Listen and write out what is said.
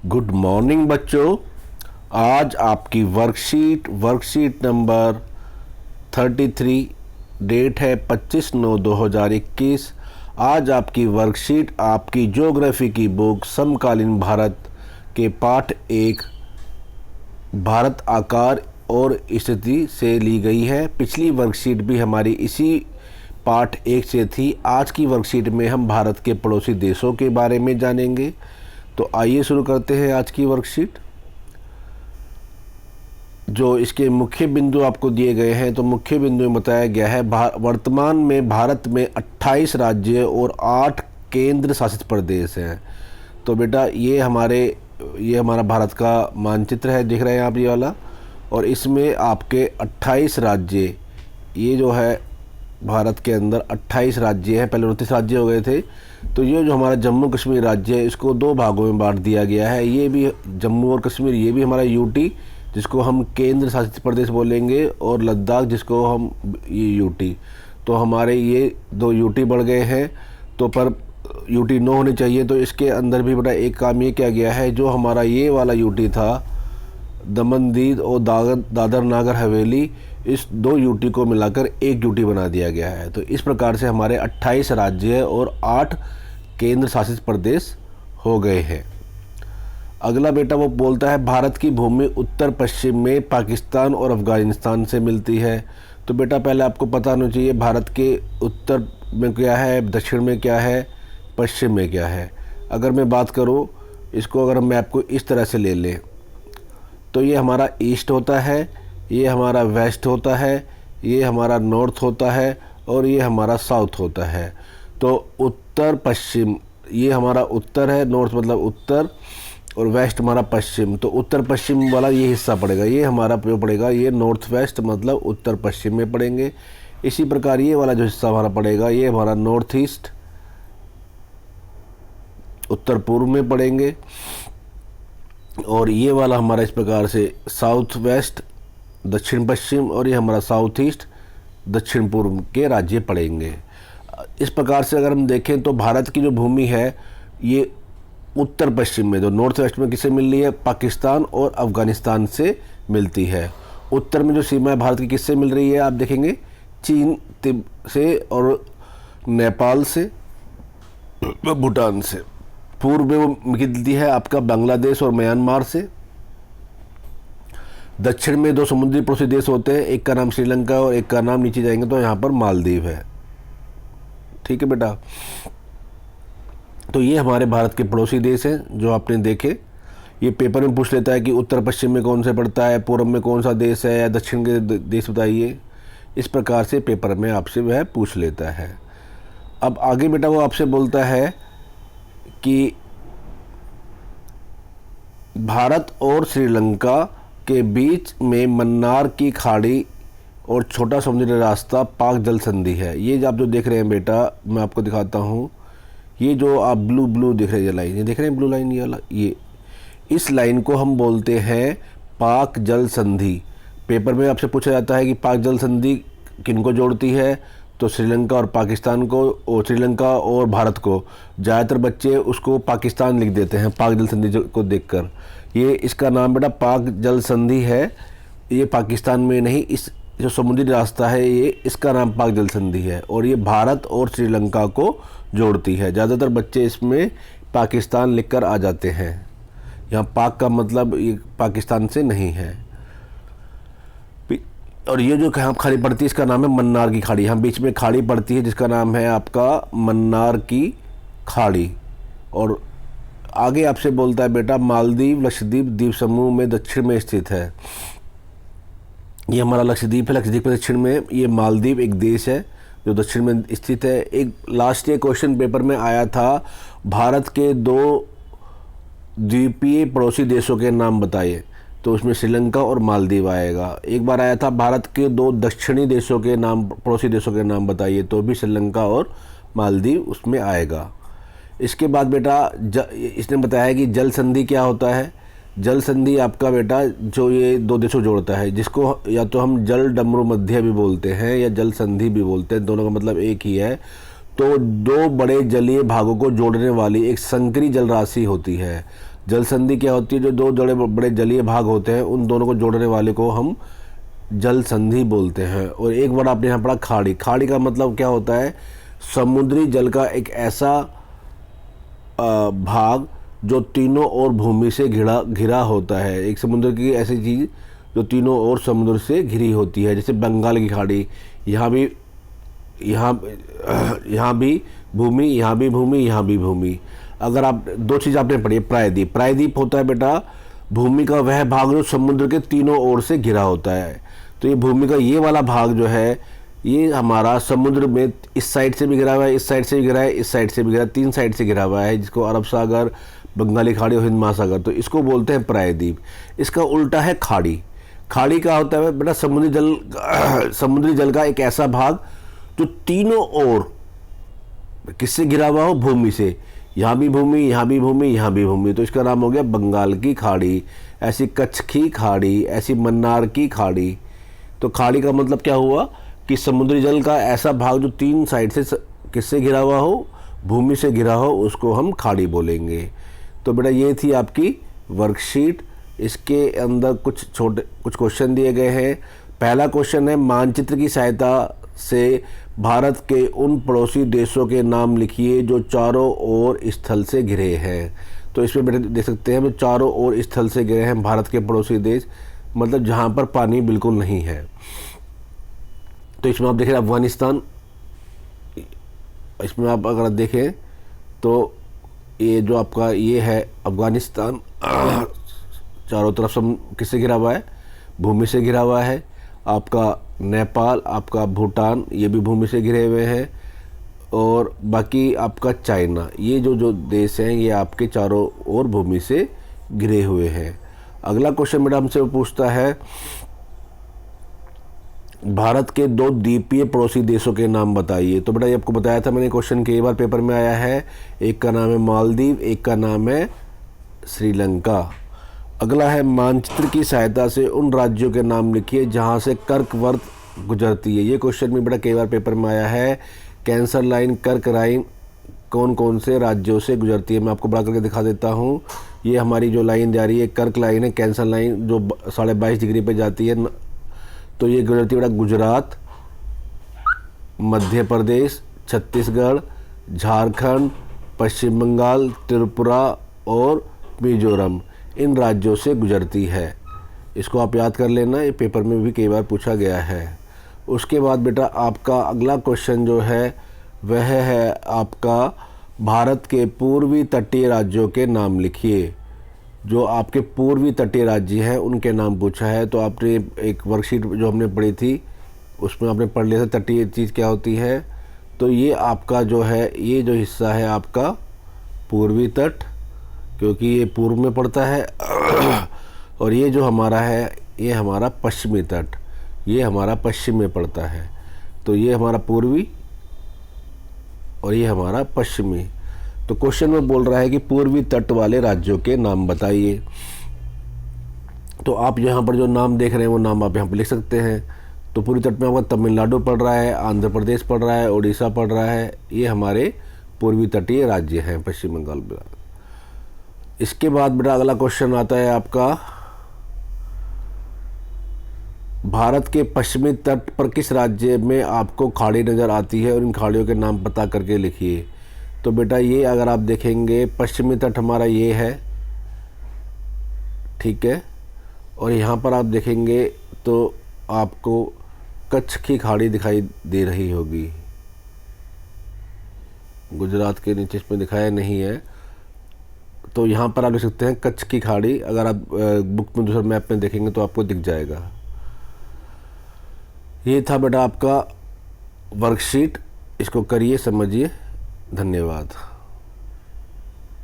Good morning बच्चों। आज आपकी वर्कशीट नंबर 33, डेट है 25/9/2021। आज आपकी वर्कशीट आपकी ज्योग्राफी की बुक समकालीन भारत के पाठ 1 भारत आकार और स्थिति से ली गई है। पिछली वर्कशीट भी हमारी इसी पाठ 1 से थी। आज की वर्कशीट में हम भारत के पड़ोसी देशों के बारे में जानेंगे। तो आइए शुरू करते हैं आज की वर्कशीट। जो इसके मुख्य बिंदु आपको दिए गए हैं, तो मुख्य बिंदु में बताया गया है वर्तमान में भारत में 28 राज्य और 8 केंद्र शासित प्रदेश हैं। तो बेटा ये हमारा भारत का मानचित्र है, दिख रहे हैं आप ये वाला। और इसमें आपके 28 राज्य, ये जो है भारत के अंदर 28 राज्य हैं। पहले 29 राज्य हो गए थे। तो ये जो हमारा जम्मू कश्मीर राज्य है, इसको 2 भागों में बांट दिया गया है। ये भी जम्मू और कश्मीर, ये भी हमारा यूटी, जिसको हम केंद्र शासित प्रदेश बोलेंगे, और लद्दाख, जिसको हम ये यूटी। तो हमारे ये 2 यूटी बढ़ गए हैं। तो पर यूटी 9 होनी चाहिए। तो इसके अंदर भी बड़ा एक काम ये किया गया है, जो हमारा ये वाला यूटी था, दमन दीव और दादर नागर हवेली, इस 2 यूटी को मिलाकर 1 यूटी बना दिया गया है। तो इस प्रकार से हमारे 28 राज्य और 8 केंद्र शासित प्रदेश हो गए हैं। अगला बेटा वो बोलता है भारत की भूमि उत्तर पश्चिम में पाकिस्तान और अफ़गानिस्तान से मिलती है। तो बेटा पहले आपको पता होना चाहिए भारत के उत्तर में क्या है, दक्षिण में क्या है, पश्चिम में क्या है। अगर मैं बात करूँ इसको, अगर हम मैप को इस तरह से ले लें, तो ये हमारा ईस्ट होता है, ये हमारा वेस्ट होता है, ये हमारा नॉर्थ होता है, और ये हमारा साउथ होता है। तो उत्तर पश्चिम, ये हमारा उत्तर है, नॉर्थ मतलब उत्तर, और वेस्ट हमारा पश्चिम। तो उत्तर पश्चिम वाला ये हिस्सा पड़ेगा, ये हमारा जो पड़ेगा ये नॉर्थ वेस्ट मतलब उत्तर पश्चिम में पड़ेंगे। इसी प्रकार ये वाला जो हिस्सा हमारा पड़ेगा, ये हमारा नॉर्थ ईस्ट उत्तर पूर्व में पड़ेंगे, और ये वाला हमारा इस प्रकार से साउथ वेस्ट दक्षिण पश्चिम, और ये हमारा साउथ ईस्ट दक्षिण पूर्व के राज्य पड़ेंगे। इस प्रकार से अगर हम देखें तो भारत की जो भूमि है ये उत्तर पश्चिम में, जो नॉर्थ वेस्ट में किससे मिल रही है, पाकिस्तान और अफ़गानिस्तान से मिलती है। उत्तर में जो सीमा है भारत की किससे मिल रही है, आप देखेंगे चीन से और नेपाल से, भूटान से। पूर्व में वो मिलती है आपका बांग्लादेश और म्यांमार से। दक्षिण में 2 समुद्री पड़ोसी देश होते हैं, एक का नाम श्रीलंका और एक का नाम नीचे जाएंगे तो यहाँ पर मालदीव है। ठीक है बेटा। तो ये हमारे भारत के पड़ोसी देश हैं जो आपने देखे। ये पेपर में पूछ लेता है कि उत्तर पश्चिम में कौन से पड़ता है, पूर्व में कौन सा देश है, या दक्षिण के देश बताइए। इस प्रकार से पेपर में आपसे वह पूछ लेता है। अब आगे बेटा वो आपसे बोलता है कि भारत और श्रीलंका के बीच में मन्नार की खाड़ी और छोटा समुद्री रास्ता पाक जल संधि है। ये जो आप जो देख रहे हैं बेटा, मैं आपको दिखाता हूँ। ये जो आप ब्लू दिख रहे हैं लाइन, ये देख रहे हैं ब्लू लाइन, ये वाला, ये इस लाइन को हम बोलते हैं पाक जल संधि। पेपर में आपसे पूछा जाता है कि पाक जल संधि किनको जोड़ती है, तो श्रीलंका और पाकिस्तान को, और श्रीलंका और भारत को। ज़्यादातर बच्चे उसको पाकिस्तान लिख देते हैं पाक जल संधि को देखकर। ये इसका नाम बेटा पाक जल संधि है, ये पाकिस्तान में नहीं, इस जो समुद्री रास्ता है ये, इसका नाम पाक जल संधि है, और ये भारत और श्रीलंका को जोड़ती है। ज़्यादातर बच्चे इसमें पाकिस्तान लिखकर आ जाते हैं। यहाँ पाक का मतलब ये पाकिस्तान से नहीं है। और ये जो यहाँ खाड़ी पड़ती है इसका नाम है मन्नार की खाड़ी। यहाँ बीच में खाड़ी पड़ती है जिसका नाम है आपका मन्नार की खाड़ी। और आगे आपसे बोलता है बेटा मालदीव लक्षद्वीप द्वीप समूह में दक्षिण में स्थित है। ये हमारा लक्षद्वीप है, लक्षद्वीप के दक्षिण में ये मालदीव एक देश है जो दक्षिण में स्थित है। एक लास्ट ईयर क्वेश्चन पेपर में आया था, भारत के 2 द्वीपीय पड़ोसी देशों के नाम बताइए। तो उसमें श्रीलंका और मालदीव आएगा। एक बार आया था भारत के 2 दक्षिणी देशों के नाम, पड़ोसी देशों के नाम बताइए, तो भी श्रीलंका और मालदीव उसमें आएगा। इसके बाद बेटा इसने बताया कि जल संधि क्या होता है। जल संधि आपका बेटा जो ये 2 देशों जोड़ता है, जिसको या तो हम जल डमरू मध्य भी बोलते हैं या जल संधि भी बोलते हैं, दोनों का मतलब एक ही है। तो 2 बड़े जलीय भागों को जोड़ने वाली एक संकरी जल राशि होती है। जल संधि क्या होती है, जो दो बड़े बड़े जलीय भाग होते हैं उन दोनों को जोड़ने वाले को हम जल संधि बोलते हैं। और एक वर्ड आपने यहाँ पढ़ा खाड़ी। खाड़ी का मतलब क्या होता है, समुद्री जल का एक ऐसा भाग जो तीनों ओर भूमि से घिरा होता है। एक समुद्र की ऐसी चीज़ जो तीनों ओर समुद्र से घिरी होती है, जैसे बंगाल की खाड़ी। यहाँ भी भूमि, यहाँ भी भूमि, यहाँ भी भूमि। अगर आप दो चीज़ आपने पढ़ी, प्रायद्वीप। प्रायद्वीप होता है बेटा भूमि का वह भाग जो समुद्र के तीनों ओर से घिरा होता है। तो ये भूमि का ये वाला भाग जो है ये हमारा समुद्र में इस साइड से भी घिरा हुआ है, इस साइड से भी घिरा है, इस साइड से भी घिरा, तीन साइड से घिरा हुआ है, जिसको अरब सागर, बंगाली खाड़ी और हिंद महासागर। तो इसको बोलते हैं प्रायद्वीप। इसका उल्टा है खाड़ी। खाड़ी का होता है बेटा समुद्री जल का एक ऐसा भाग जो तीनों ओर किससे घिरा हुआ हो, भूमि से। यहाँ भी भूमि, यहाँ भी भूमि, यहाँ भी भूमि। तो इसका नाम हो गया बंगाल की खाड़ी, ऐसी कच्छ की खाड़ी, ऐसी मन्नार की खाड़ी। तो खाड़ी का मतलब क्या हुआ कि समुद्री जल का ऐसा भाग जो तीन साइड से किससे घिरा हुआ हो, भूमि से घिरा हो, उसको हम खाड़ी बोलेंगे। तो बेटा ये थी आपकी वर्कशीट। इसके अंदर कुछ क्वेश्चन दिए गए हैं। पहला क्वेश्चन है, मानचित्र की सहायता से भारत के उन पड़ोसी देशों के नाम लिखिए जो चारों ओर स्थल से घिरे हैं। तो इसमें बेटा देख सकते हैं चारों ओर स्थल से घिरे हैं भारत के पड़ोसी देश, मतलब जहाँ पर पानी बिल्कुल नहीं है। तो इसमें आप देखें अफगानिस्तान, इसमें आप अगर देखें तो ये जो आपका ये है अफगानिस्तान, चारों तरफ से किससे घिरा हुआ है, भूमि से घिरा हुआ है। आपका नेपाल, आपका भूटान, ये भी भूमि से घिरे हुए हैं। और बाकी आपका चाइना, ये जो देश हैं ये आपके चारों ओर भूमि से घिरे हुए हैं। अगला क्वेश्चन बेटा हमसे पूछता है, भारत के दो द्वीपीय पड़ोसी देशों के नाम बताइए। तो बेटा ये आपको बताया था मैंने, क्वेश्चन कई बार पेपर में आया है। एक का नाम है मालदीव, एक का नाम है श्रीलंका। अगला है, मानचित्र की सहायता से उन राज्यों के नाम लिखिए जहां से कर्कवृत गुजरती है। ये क्वेश्चन भी बेटा कई बार पेपर में आया है। कैंसर लाइन, कर्क लाइन कौन कौन से राज्यों से गुजरती है, मैं आपको बड़ा करके दिखा देता हूँ। ये हमारी जो लाइन जा रही है कर्क लाइन है, कैंसर लाइन जो 22.5 डिग्री पे जाती है। तो ये गुजरती है बेटा गुजरात, मध्य प्रदेश, छत्तीसगढ़, झारखंड, पश्चिम बंगाल, त्रिपुरा और मिजोरम, इन राज्यों से गुजरती है। इसको आप याद कर लेना, ये पेपर में भी कई बार पूछा गया है। उसके बाद बेटा आपका अगला क्वेश्चन जो है वह है आपका, भारत के पूर्वी तटीय राज्यों के नाम लिखिए। जो आपके पूर्वी तटीय राज्य हैं उनके नाम पूछा है। तो आपने एक वर्कशीट जो हमने पढ़ी थी उसमें आपने पढ़ लिया था तटीय चीज़ क्या होती है। तो ये आपका जो है, ये जो हिस्सा है आपका पूर्वी तट, क्योंकि ये पूर्व में पड़ता है। और ये जो हमारा है ये हमारा पश्चिमी तट, ये हमारा पश्चिम में पड़ता है। तो ये हमारा पूर्वी और ये हमारा पश्चिमी। तो क्वेश्चन में बोल रहा है कि पूर्वी तट वाले राज्यों के नाम बताइए। तो आप यहाँ पर जो नाम देख रहे हैं वो नाम आप यहाँ पर लिख सकते हैं। तो पूर्वी तट में आपका तमिलनाडु पड़ रहा है, आंध्र प्रदेश पड़ रहा है, उड़ीसा पड़ रहा है। ये हमारे पूर्वी तटीय राज्य हैं पश्चिम बंगाल में। इसके बाद बेटा अगला क्वेश्चन आता है आपका, भारत के पश्चिमी तट पर किस राज्य में आपको खाड़ी नज़र आती है और इन खाड़ियों के नाम पता करके लिखिए। तो बेटा ये अगर आप देखेंगे पश्चिमी तट हमारा ये है, ठीक है। और यहाँ पर आप देखेंगे तो आपको कच्छ की खाड़ी दिखाई दे रही होगी। गुजरात के नीचे इसमें दिखाया नहीं है। तो यहाँ पर आप देख सकते हैं कच्छ की खाड़ी। अगर आप बुक में दूसरे मैप में देखेंगे तो आपको दिख जाएगा। ये था बेटा आपका वर्कशीट, इसको करिए, समझिए। धन्यवाद।